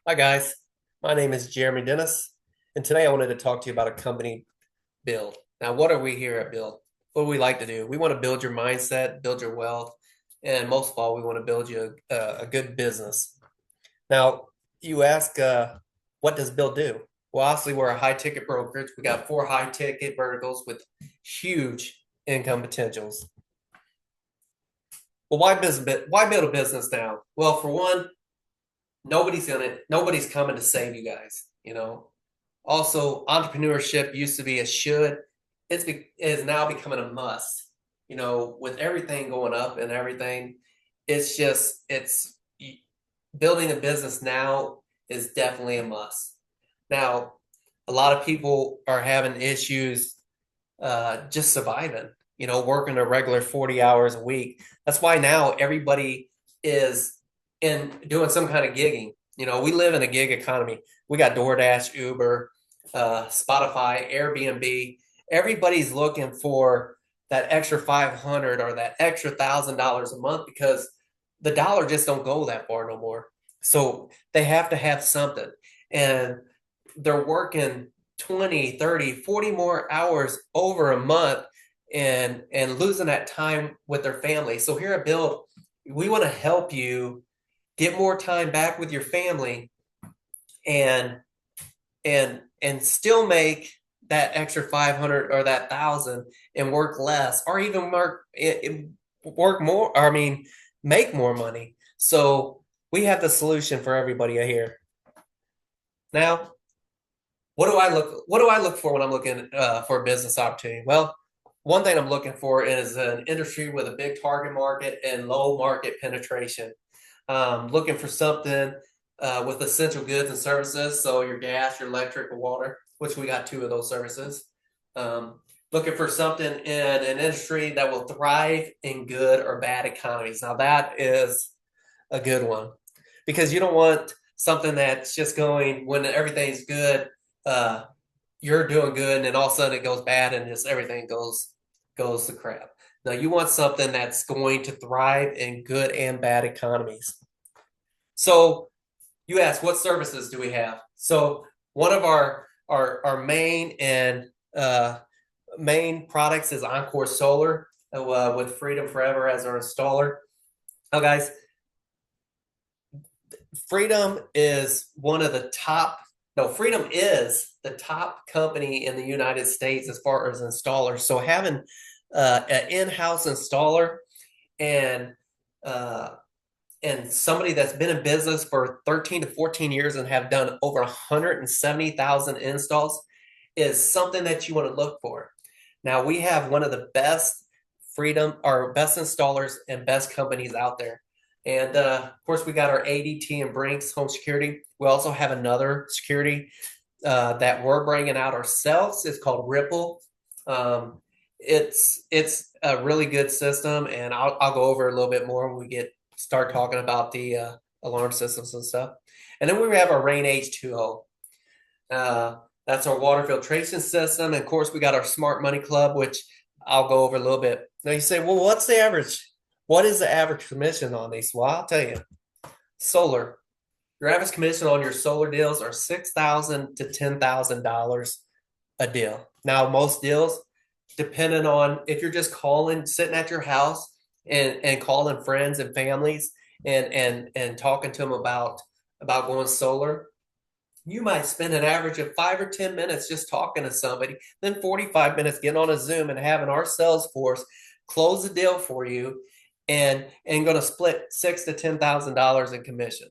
Hi guys, my name is Jeremy Dennis, and today I wanted to talk to you about a company, BYLD. Now, what are we here at BYLD? What do we like to do? We want to build your mindset, build your wealth, and most of all, we want to build you a good business. Now, you ask, what does BYLD do? Well, obviously, we're a high ticket brokerage. We got four high ticket verticals with huge income potentials. Well, why business? Why build a business now? Well, for one, nobody's coming to save you guys, Also, entrepreneurship used to be a should. Is now becoming a must. With everything going up and everything, it's building a business now is definitely a must. Now, a lot of people are having issues just surviving, working a regular 40 hours a week. That's why now everybody is in doing some kind of gigging. We live in a gig economy. We got DoorDash, Uber, Spotify, Airbnb. Everybody's looking for that extra 500 or that extra $1,000 a month because the dollar just don't go that far no more. So they have to have something. And they're working 20, 30, 40 more hours over a month and losing that time with their family. So here at BYLD, we want to help you get more time back with your family and and still make that extra 500 or that 1,000 and work less or even work more, I mean, make more money. So we have the solution for everybody here. Now, what do I look for when I'm looking for a business opportunity? Well, one thing I'm looking for is an industry with a big target market and low market penetration. Looking for something with essential goods and services, so your gas, your electric, or water, which we got two of those services. Um, Looking for something in an industry that will thrive in good or bad economies. Now that is a good one because you don't want something that's just going when everything's good. Uh, you're doing good, and then all of a sudden it goes bad, and just everything goes to crap. Now you want something that's going to thrive in good and bad economies. So you ask, what services do we have? So one of our main and main products is Encore Solar with Freedom Forever as our installer. Now, guys, Freedom is one of the top. No, Freedom is the top company in the United States as far as installers. So having an in-house installer and uh, and somebody that's been in business for 13 to 14 years and have done over 170,000 installs is something that you want to look for. Now we have one of the best Freedom, our best installers and best companies out there. And of course, we got our ADT and Brinks home security. We also have another security that we're bringing out ourselves. It's called Ripple. It's a really good system, and I'll go over a little bit more when we start talking about the alarm systems and stuff. And then we have our Rain H2O. That's our water filtration system. And of course, we got our Smart Money Club, which I'll go over a little bit. Now you say, well, what's the average? What is the average commission on these? Well, I'll tell you. Solar. Your average commission on your solar deals are $6,000 to $10,000 a deal. Now, most deals, depending on if you're just calling, sitting at your house and calling friends and families and talking to them about going solar, you might spend an average of 5 or 10 minutes just talking to somebody, then 45 minutes getting on a Zoom and having our sales force close the deal for you and going to split $6,000 to $10,000 in commission.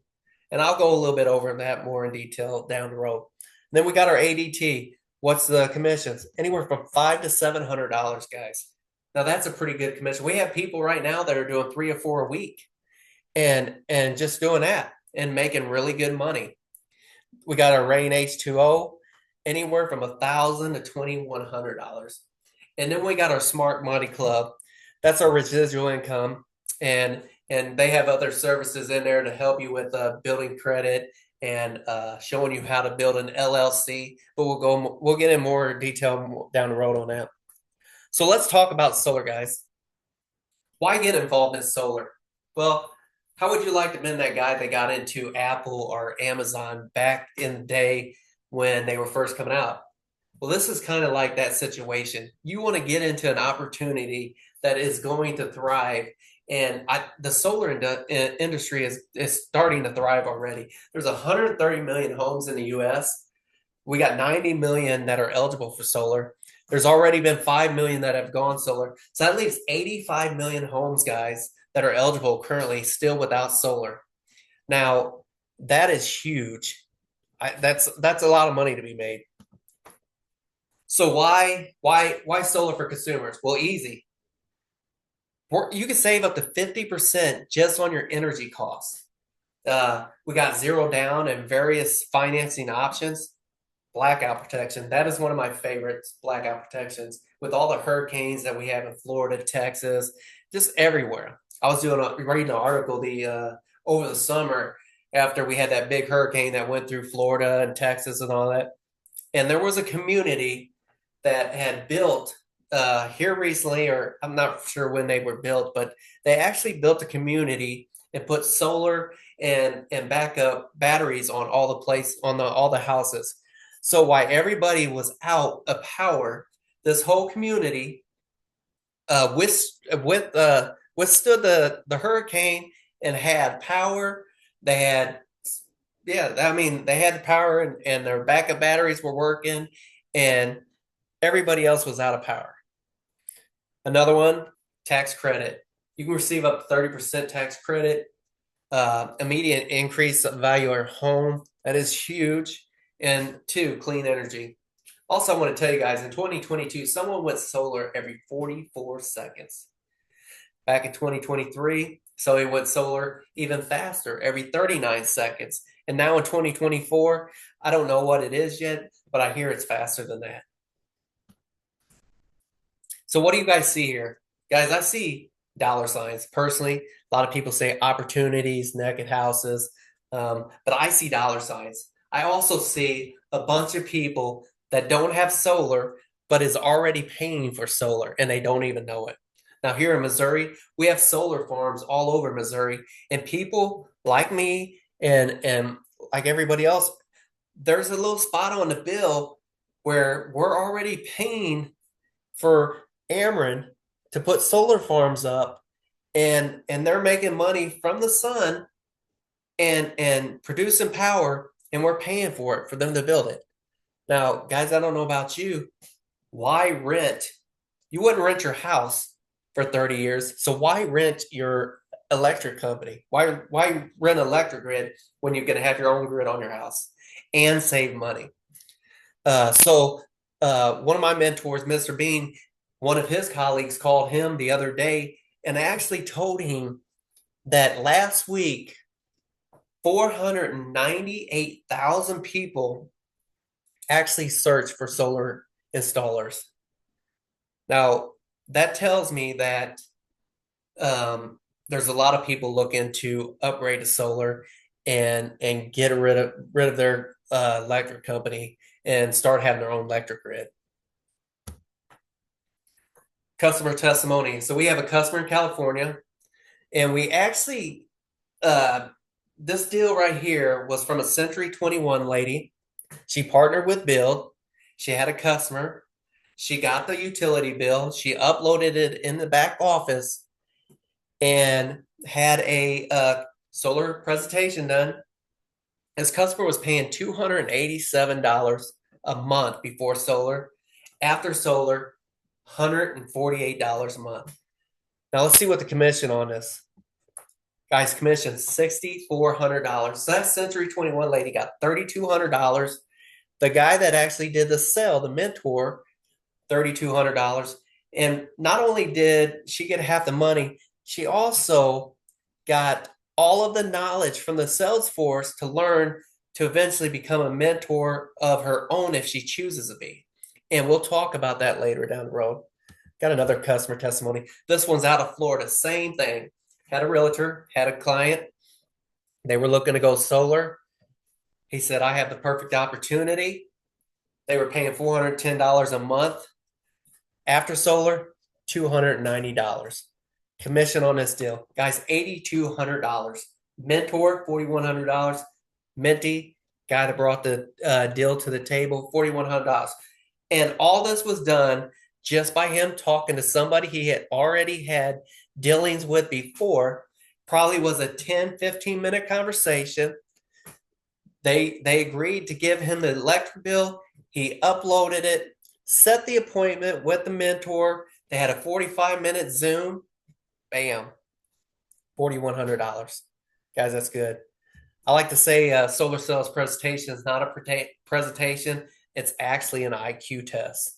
And I'll go a little bit over that more in detail down the road. Then we got our ADT. What's the commissions? Anywhere from $500 to $700, guys. Now that's a pretty good commission. We have people right now that are doing 3 or 4 a week and just doing that and making really good money. We got our Rain H2O, anywhere from $1,000 to $2,100. And then we got our Smart Money Club. That's our residual income, and they have other services in there to help you with building credit and showing you how to build an LLC. But we'll get in more detail down the road on that. So let's talk about solar, guys. Why get involved in solar? Well, How would you like to have been that guy that got into Apple or Amazon back in the day when they were first coming out? Well, this is kind of like that situation. You want to get into an opportunity that is going to thrive. And the solar industry is starting to thrive already. There's 130 million homes in the US. We got 90 million that are eligible for solar. There's already been 5 million that have gone solar. So that leaves 85 million homes, guys, that are eligible currently still without solar. Now, that is huge. That's a lot of money to be made. So why solar for consumers? Well, easy. You can save up to 50% just on your energy costs. We got zero down and various financing options. Blackout protection. That is one of my favorites, blackout protections, with all the hurricanes that we have in Florida, Texas, just everywhere. I was reading an article over the summer after we had that big hurricane that went through Florida and Texas and all that. And there was a community that had built here recently, or I'm not sure when they were built, but they actually built a community and put solar and backup batteries on all the houses. So while everybody was out of power, this whole community withstood the hurricane and had power. They had, yeah, I mean, they had the power and their backup batteries were working, and everybody else was out of power. Another one, tax credit. You can receive up to 30% tax credit, immediate increase of value of your home. That is huge. And two, clean energy. Also, I want to tell you guys, in 2022, someone went solar every 44 seconds. Back in 2023, so it went solar even faster, every 39 seconds. And now in 2024, I don't know what it is yet, but I hear it's faster than that. So what do you guys see here? Guys, I see dollar signs. Personally, a lot of people say opportunities, naked houses, but I see dollar signs. I also see a bunch of people that don't have solar, but is already paying for solar, and they don't even know it. Now, here in Missouri, we have solar farms all over Missouri, and people like me and like everybody else, there's a little spot on the bill where we're already paying for Ameren to put solar farms up, and they're making money from the sun and producing power, and we're paying for it for them to build it. Now, guys, I don't know about you. Why rent? You wouldn't rent your house for 30 years. So why rent your electric company? Why rent electric grid when you're going to have your own grid on your house and save money? One of my mentors, Mr. Bean, one of his colleagues called him the other day and actually told him that last week, 498,000 people actually searched for solar installers. Now, that tells me that there's a lot of people looking to upgrade to solar and get rid of their electric company and start having their own electric grid. Customer testimony. So we have a customer in California, and we actually this deal right here was from a Century 21 lady. She partnered with BYLD. She had a customer. She got the utility bill. She uploaded it in the back office and had a solar presentation done. This customer was paying $287 a month before solar. After solar, $148 a month. Now let's see what the commission on this. Guys, commission $6,400. So that Century 21 lady got $3,200. The guy that actually did the sale, the mentor, $3,200. And not only did she get half the money, she also got all of the knowledge from the sales force to learn to eventually become a mentor of her own if she chooses to be. And we'll talk about that later down the road. Got another customer testimony. This one's out of Florida. Same thing. Had a realtor, had a client. They were looking to go solar. He said, I have the perfect opportunity. They were paying $410 a month. After solar, $290. Commission on this deal, guys, $8,200. Mentor, $4,100. Minty, guy that brought the deal to the table, $4,100. And all this was done just by him talking to somebody he had already had dealings with before. Probably was a 10, 15-minute conversation. They agreed to give him the electric bill. He uploaded it, set the appointment with the mentor. They had a 45-minute Zoom. Bam, $4,100. Guys, that's good. I like to say solar cells presentation is not a presentation. It's actually an IQ test.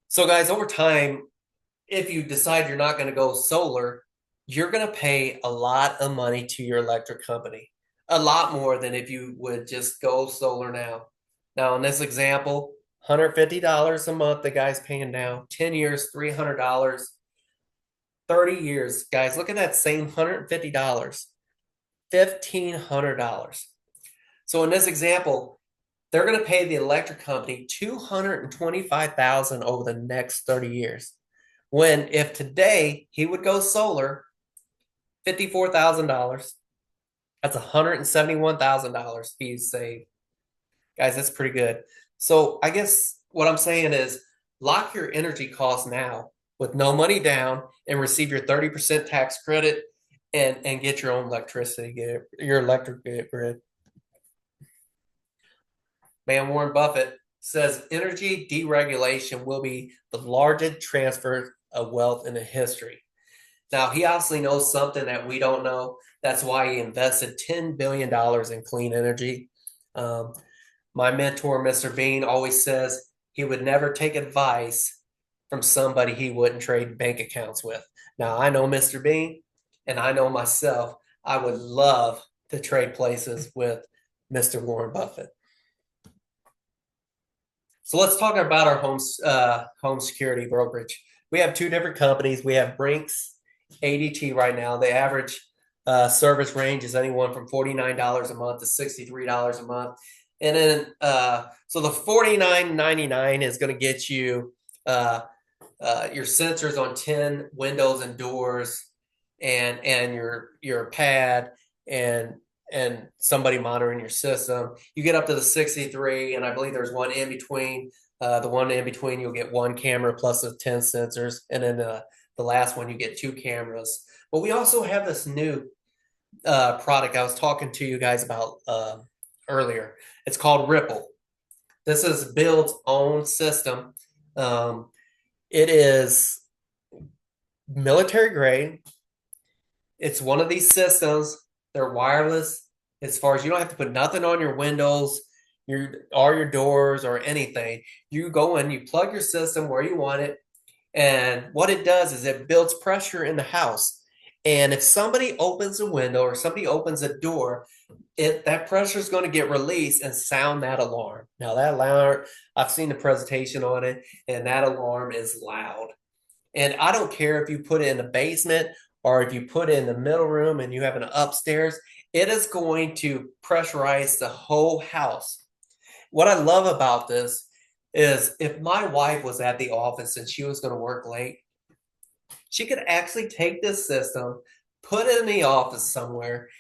So guys, over time, if you decide you're not going to go solar, you're going to pay a lot of money to your electric company. A lot more than if you would just go solar now. Now, in this example, $150 a month the guy's paying now. 10 years, $300. 30 years, guys, look at that same $150. $1,500. So in this example, they're going to pay the electric company $225,000 over the next 30 years. When if today he would go solar, $54,000, that's $171,000 he's saved. Guys, that's pretty good. So I guess what I'm saying is lock your energy costs now with no money down and receive your 30% tax credit and get your own electricity, get your electric grid. Man, Warren Buffett says energy deregulation will be the largest transfer of wealth in the history. Now, he obviously knows something that we don't know. That's why he invested $10 billion in clean energy. My mentor, Mr. Bean, always says he would never take advice from somebody he wouldn't trade bank accounts with. Now, I know Mr. Bean, and I know myself, I would love to trade places with Mr. Warren Buffett. So let's talk about our home security brokerage. We have two different companies. We have Brinks, ADT right now. The average service range is anyone from $49 a month to $63 a month. And then, so the $49.99 is going to get you your sensors on 10 windows and doors, and your pad and somebody monitoring your system. You get up to the 63, and I believe there's one in between. The one in between, you'll get one camera plus the 10 sensors, and then the last one you get two cameras. But we also have this new product I was talking to you guys about earlier. It's called Ripple. This is BYLD's own system. It is military grade. It's one of these systems. They're wireless as far as you don't have to put nothing on your windows, your doors or anything. You go in, you plug your system where you want it, and what it does is it builds pressure in the house. And if somebody opens a window or somebody opens a door, that pressure is going to get released and sound that alarm. Now that alarm, I've seen the presentation on it, and that alarm is loud. And I don't care if you put it in the basement or if you put it in the middle room and you have an upstairs, it is going to pressurize the whole house. What I love about this is if my wife was at the office and she was going to work late, she could actually take this system, put it in the office somewhere,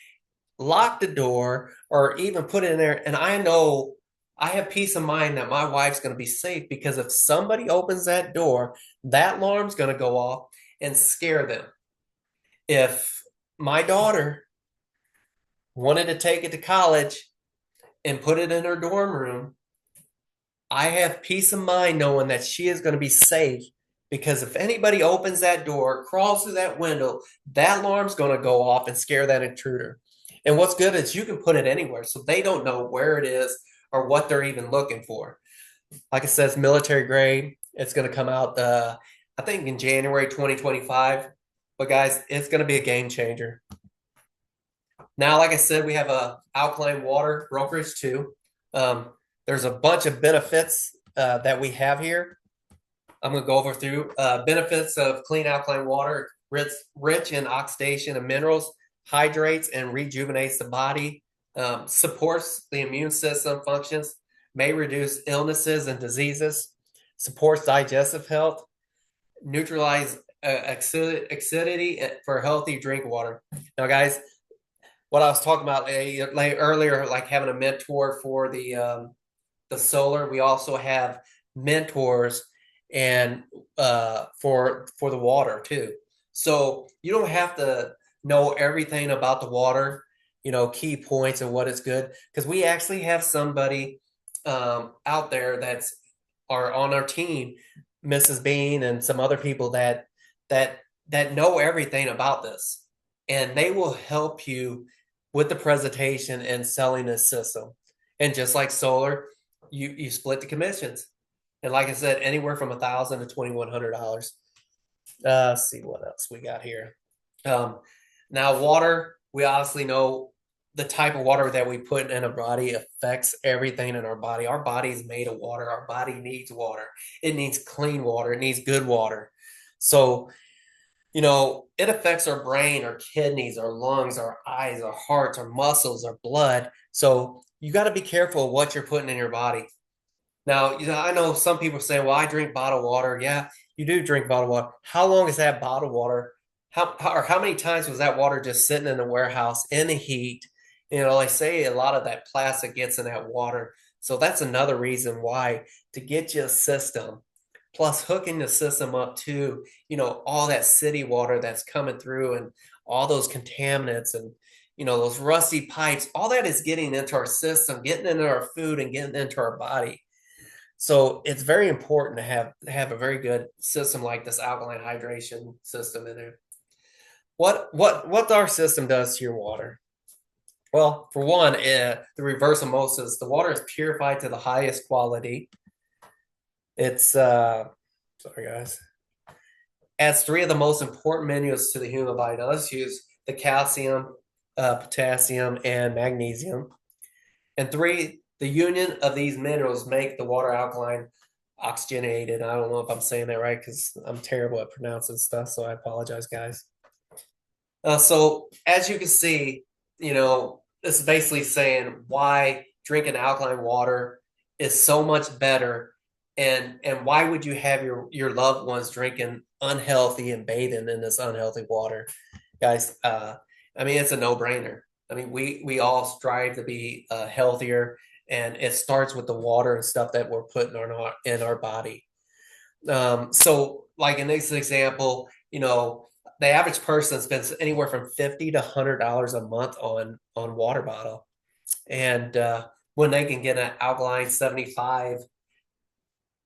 lock the door, or even put it in there. And I know I have peace of mind that my wife's going to be safe, because if somebody opens that door, that alarm's going to go off and scare them. If my daughter wanted to take it to college and put it in her dorm room, I have peace of mind knowing that she is going to be safe, because if anybody opens that door, crawls through that window, that alarm's going to go off and scare that intruder. And what's good is you can put it anywhere, so they don't know where it is or what they're even looking for. Like it says, military grade. It's going to come out, I think, in January 2025. But guys, it's going to be a game changer. Now, like I said, we have a alkaline water brokerage too. There's a bunch of benefits that we have here. I'm going to go over through benefits of clean alkaline water. Rich in oxidation and minerals, hydrates and rejuvenates the body, supports the immune system functions, may reduce illnesses and diseases, supports digestive health, neutralize acidity for healthy drink water. Now, guys, what I was talking about like earlier, like having a mentor for the solar. We also have mentors and for the water too. So you don't have to know everything about the water, key points and what is good, because we actually have somebody out there that's are on our team, Mrs. Bean and some other people that that know everything about this, and they will help you with the presentation and selling this system. And just like solar, you split the commissions, and like I said, anywhere from $1,000 to $2,100. Let's see what else we got here. Um, Now, water, we obviously know the type of water that we put in a body affects everything in our body. Our body is made of water. Our body needs water. It needs clean water. It needs good water. So, it affects our brain, our kidneys, our lungs, our eyes, our hearts, our muscles, our blood. So you got to be careful of what you're putting in your body. Now, I know some people say, well, I drink bottled water. Yeah, you do drink bottled water. How long is that bottled water? Or how many times was that water just sitting in the warehouse in the heat? They say a lot of that plastic gets in that water. So that's another reason why to get you a system, plus hooking the system up to, all that city water that's coming through and all those contaminants and, those rusty pipes, all that is getting into our system, getting into our food and getting into our body. So it's very important to have a very good system like this alkaline hydration system in there. What our system does to your water? Well, for one, the reverse osmosis, the water is purified to the highest quality. It's sorry guys, adds three of the most important minerals to the human body. Now let's use the calcium, potassium, and magnesium. And three, the union of these minerals make the water alkaline, oxygenated. I don't know if I'm saying that right because I'm terrible at pronouncing stuff, so I apologize, guys. So as you can see, this is basically saying why drinking alkaline water is so much better, and why would you have your loved ones drinking unhealthy and bathing in this unhealthy water, guys? I mean, it's a no-brainer. I mean, we all strive to be healthier, and it starts with the water and stuff that we're putting in our body. So, like in this example, the average person spends anywhere from $50 to $100 a month on water bottle, and when they can get an alkaline 75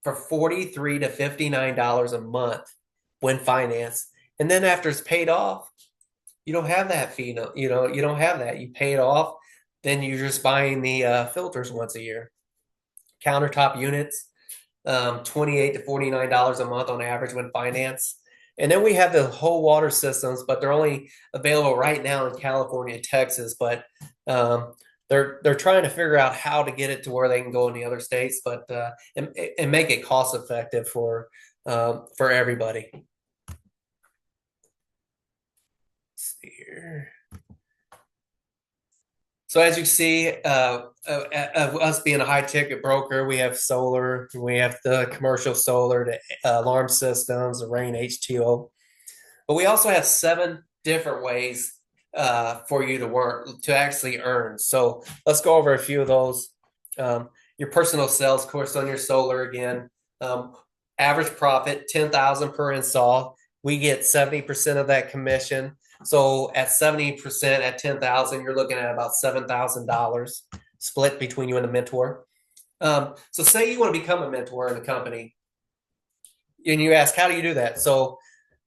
for $43 to $59 a month when financed, and then after it's paid off, you don't have that fee. No, you don't have that. You pay it off, then you're just buying the filters once a year. Countertop units, $28 to $49 a month on average when financed. And then we have the whole water systems, but they're only available right now in California and Texas. But they're trying to figure out how to get it to where they can go in the other states, but and make it cost effective for everybody. Let's see here. So as you see, us being a high ticket broker, we have solar, we have the commercial solar, the alarm systems, the rain H2O, but we also have 7 different ways for you to work to actually earn. So let's go over a few of those. Your personal sales course on your solar again. Average profit 10,000 per install. We get 70% of that commission. So at 70% at 10,000, you're looking at about $7,000 split between you and the mentor. So say you want to become a mentor in a company, and you ask, how do you do that? So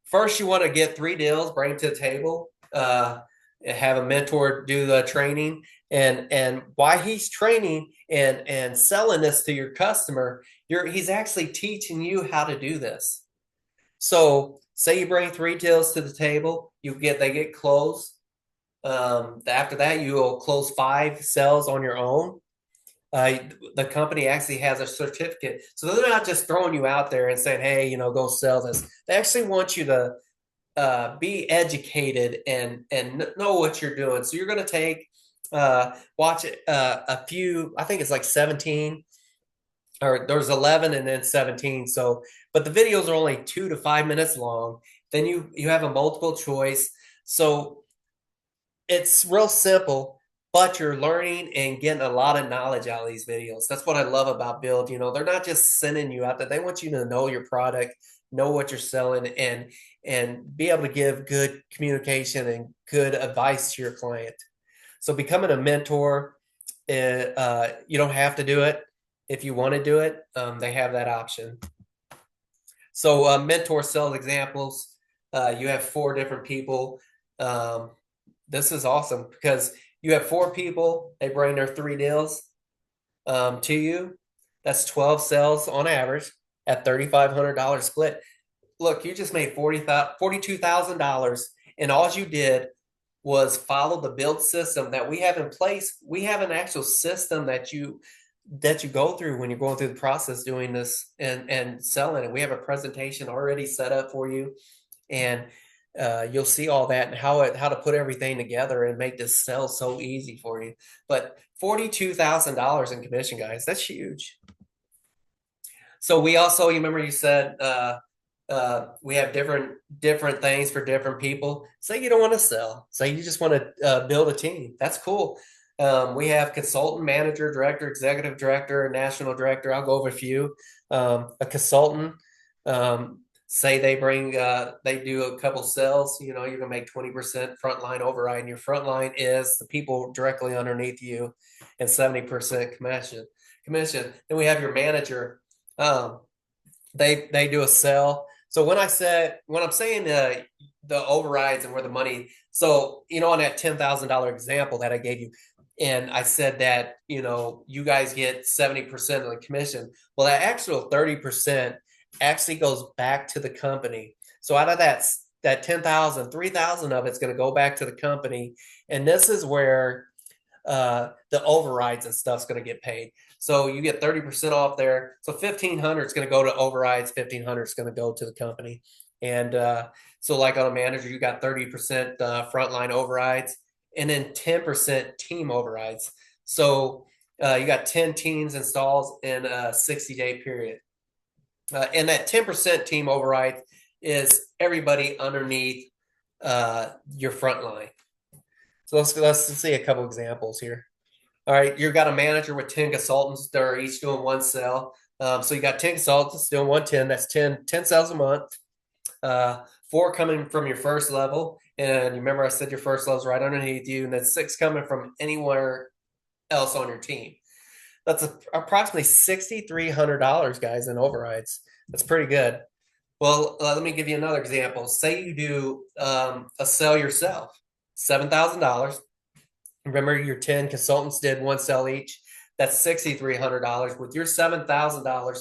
first, you want to get 3 deals, bring to the table, have a mentor do the training, and while he's training and selling this to your customer, he's actually teaching you how to do this. So say you bring 3 deals to the table, they get closed. After that, you will close 5 sales on your own. The company actually has a certificate, so they're not just throwing you out there and saying, "Hey, go sell this." They actually want you to be educated and know what you're doing. So you're going to take watch a few. I think it's like 17, or there's 11 and then 17. So, but the videos are only 2 to 5 minutes long, Then you have a multiple choice. So it's real simple, but you're learning and getting a lot of knowledge out of these videos. That's what I love about BYLD. They're not just sending you out there. They want you to know your product, know what you're selling, and be able to give good communication and good advice to your client. So becoming a mentor, you don't have to do it. If you want to do it, they have that option. So mentor sales examples, you have 4 different people. This is awesome because you have 4 people, they bring their 3 deals to you. That's 12 sales on average at $3,500 split. Look, you just made $42,000, and all you did was follow the BYLD system that we have in place. We have an actual system that you go through when you're going through the process doing this and selling it. We have a presentation already set up for you, and you'll see all that and how to put everything together and make this sell so easy for you. But $42,000 in commission, guys, that's huge. So we also, you remember you said we have different things for different people. Say you don't want to sell. Say you just want to build a team. That's cool. We have consultant, manager, director, executive director, national director. I'll go over a few. A consultant, say they do a couple sales. You're gonna make 20% frontline override, and your frontline is the people directly underneath you, and 70% commission. Then we have your manager. They do a sell. So when I'm saying the overrides and where the money, so on that $10,000 example that I gave you, and I said that you guys get 70% of the commission. Well, that actual 30% actually goes back to the company. So out of that 10,000, 3,000 of it's going to go back to the company, and this is where the overrides and stuff's going to get paid. So you get 30% off there. So 1,500 is going to go to overrides. 1,500 is going to go to the company. And so like on a manager, you got 30% frontline overrides and then 10% team overrides. So you got 10 teams installs in a 60-day period. And that 10% team override is everybody underneath your frontline. So let's see a couple examples here. All right, you've got a manager with 10 consultants that are each doing 1 sale. So you got 10 consultants doing 110. That's 10 sales a month. 4 coming from your first level. And you remember I said your first level is right underneath you. And then 6 coming from anywhere else on your team. That's approximately $6,300, guys, in overrides. That's pretty good. Well, let me give you another example. Say you do a sell yourself, $7,000. Remember, your 10 consultants did 1 sell each. That's $6,300. With your $7,000,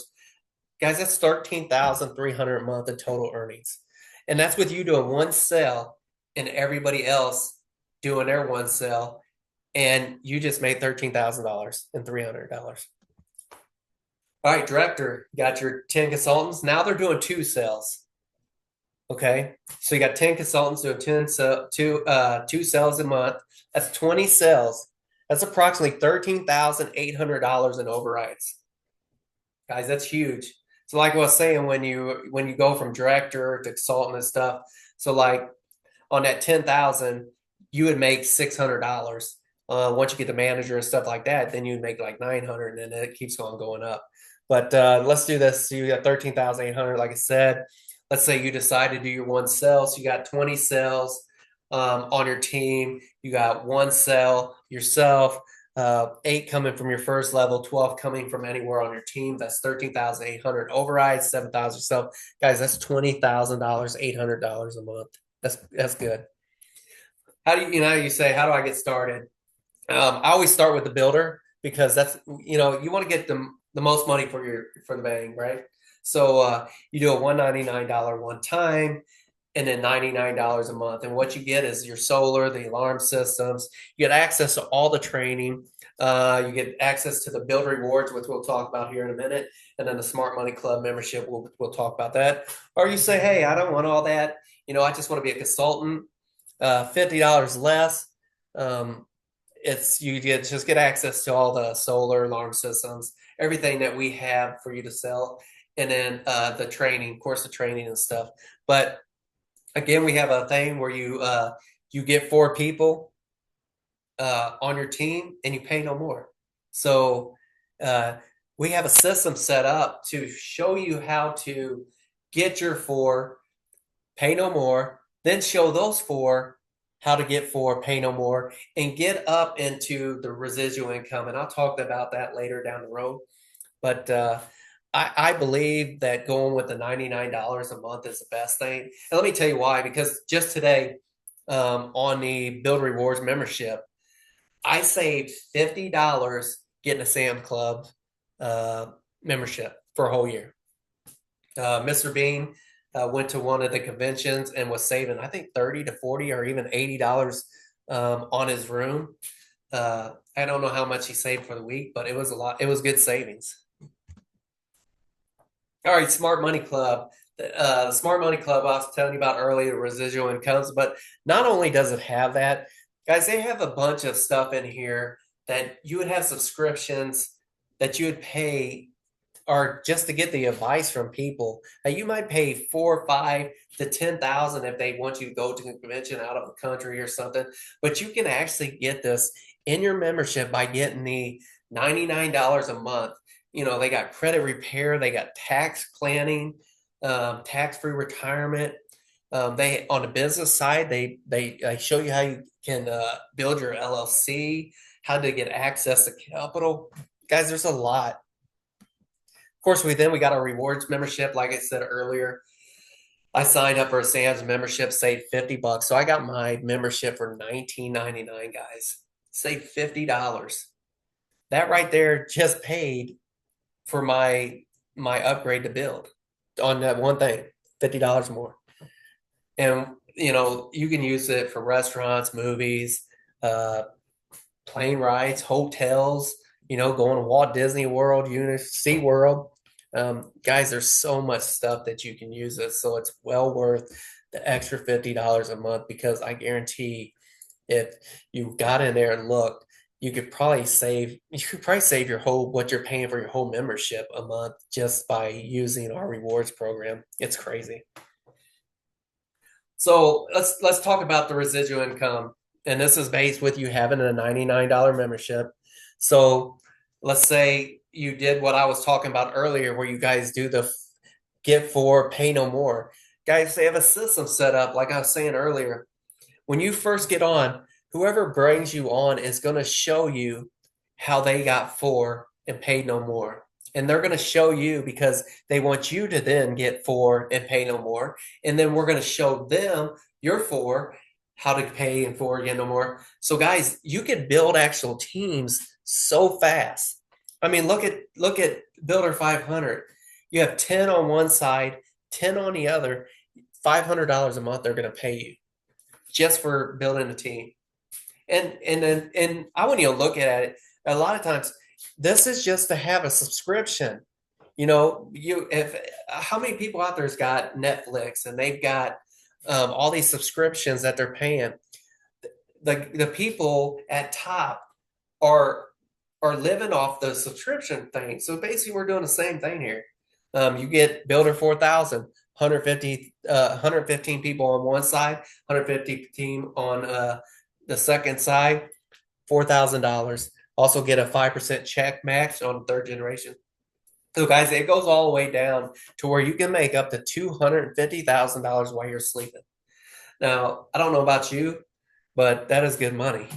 guys, that's $13,300 a month in total earnings. And that's with you doing 1 sell and everybody else doing their 1 sell. And you just made $13,000 and $300. All right, director, you got your 10 consultants. Now they're doing 2 sales. Okay, so you got 10 consultants doing 2 sales a month. That's 20 sales. That's approximately $13,800 in overrides. Guys, that's huge. So like I was saying, when you go from director to consultant and stuff, so like on that 10,000, you would make $600. Once you get the manager and stuff like that, then you'd make like 900, and then it keeps on going up. But let's do this. So you got 13,800, like I said. Let's say you decide to do your 1 sell. So you got 20 sales on your team. You got 1 sell yourself, 8 coming from your first level, 12 coming from anywhere on your team. That's 13,800 overrides, 7,000 yourself. Guys, that's $20,000, $800 a month. That's good. How do you say, how do I get started? I always start with the builder because that's, you want to get the most money for the bang, right? So you do a $199 one time and then $99 a month. And what you get is your solar, the alarm systems. You get access to all the training. You get access to the BYLD rewards, which we'll talk about here in a minute. And then the Smart Money Club membership, we'll talk about that. Or you say, hey, I don't want all that. I just want to be a consultant, $50 less. You just get access to all the solar alarm systems, everything that we have for you to sell. And then the training and stuff. But Again, we have a thing where you get four people on your team and you pay no more. So uh, we have a system set up to show you how to get your four, pay no more, then show those four how to get four, pay no more, and get up into the residual income. And I'll talk about that later down the road. But I believe that going with the $99 a month is the best thing. And let me tell you why. Because just today, on the Build Rewards membership, I saved $50 getting a Sam Club uh, membership for a whole year. Mr. Bean went to one of the conventions and was saving, I think, 30 to 40 or even $80 on his room. I don't know how much he saved for the week, but it was a lot. It was good savings. All right, Smart Money Club. The Smart Money Club I was telling you about earlier, residual incomes, but not only does it have that, guys, they have a bunch of stuff in here that you would have subscriptions that you would pay or just to get the advice from people. Now you might pay 4, 5 to 10,000 if they want you to go to a convention out of the country or something, but you can actually get this in your membership by getting the $99 a month. You know, they got credit repair, they got tax planning, tax-free retirement. They on the business side, they show you how you can build your LLC, how to get access to capital. Guys, there's a lot. Of course, we got our rewards membership. Like I said earlier, I signed up for a Sam's membership, saved $50. So I got my membership for $19.99, guys. Saved $50. That right there just paid for my upgrade to build on that one thing, $50 more. And you know, you can use it for restaurants, movies, uh, plane rides, hotels, you know, going to Walt Disney World, Sea World. Guys, there's so much stuff that you can use it. So it's well worth the extra $50 a month because I guarantee if you got in there and looked, you could probably save your whole what you're paying for your whole membership a month just by using our rewards program. It's crazy. So let's talk about the residual income. And this is based with you having a $99 membership. So let's say you did what I was talking about earlier, where you guys do the get for, pay no more. Guys, they have a system set up, like I was saying earlier. When you first get on, whoever brings you on is going to show you how they got four and paid no more. And they're going to show you because they want you to then get four and pay no more. And then we're going to show them your four, how to pay and four again no more. So guys, you can build actual teams so fast. I mean, look at Builder 500. You have 10 on one side, 10 on the other, $500 a month they're going to pay you just for building a team. And I want you to look at it. A lot of times, this is just to have a subscription. You know, you if how many people out there's got Netflix and they've got all these subscriptions that they're paying. The people at top are are living off the subscription thing. So basically, we're doing the same thing here. You get Builder 4,000, 115 people on one side, 150 team on the second side, $4,000. Also get a 5% check match on third generation. So guys, it goes all the way down to where you can make up to $250,000 while you're sleeping. Now, I don't know about you, but that is good money.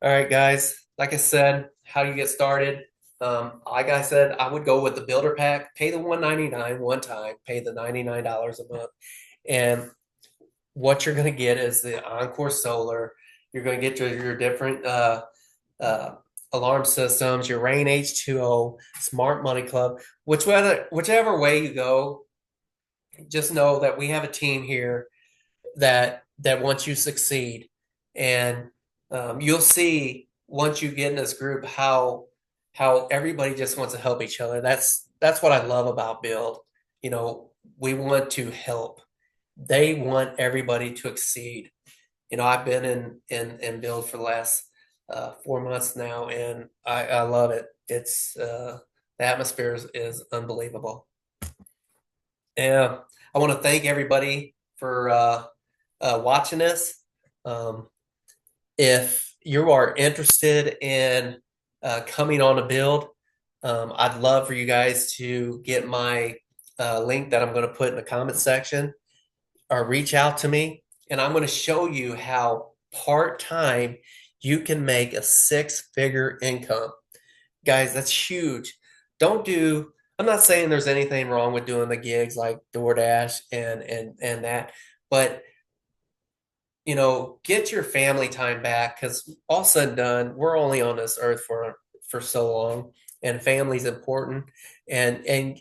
All right, guys. Like I said, how do you get started? Like I said, I would go with the builder pack, pay the $199 one time, pay the $99 a month. And what you're going to get is the Encore Solar. You're going to get your different uh, alarm systems, your Rain H2O, Smart Money Club, whichever way you go, just know that we have a team here that wants you to succeed. And you'll see once you get in this group how everybody just wants to help each other. That's what I love about Build. You know, we want to help. They want everybody to exceed. You know, I've been in Build for the last 4 months now, and I love it. It's the atmosphere is unbelievable. Yeah. I want to thank everybody for watching this. Um, if you are interested in coming on a build, I'd love for you guys to get my link that I'm going to put in the comment section or reach out to me. And I'm going to show you how part-time you can make a six-figure income. Guys, that's huge. Don't do, I'm not saying there's anything wrong with doing the gigs like DoorDash and that, but get your family time back because all said and done, we're only on this earth for so long, and family's important. And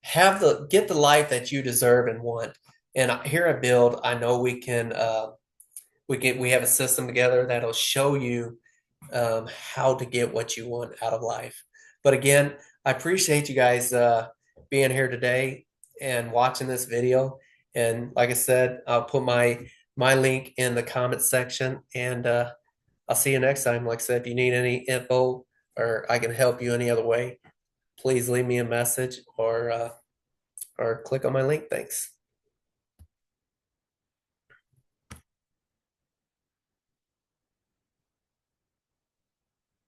have the get the life that you deserve and want. And here at Build, I know we have a system together that'll show you how to get what you want out of life. But again, I appreciate you guys being here today and watching this video. And like I said, I'll put my link in the comment section, and I'll see you next time. Like I said, if you need any info or I can help you any other way, please leave me a message or click on my link. Thanks.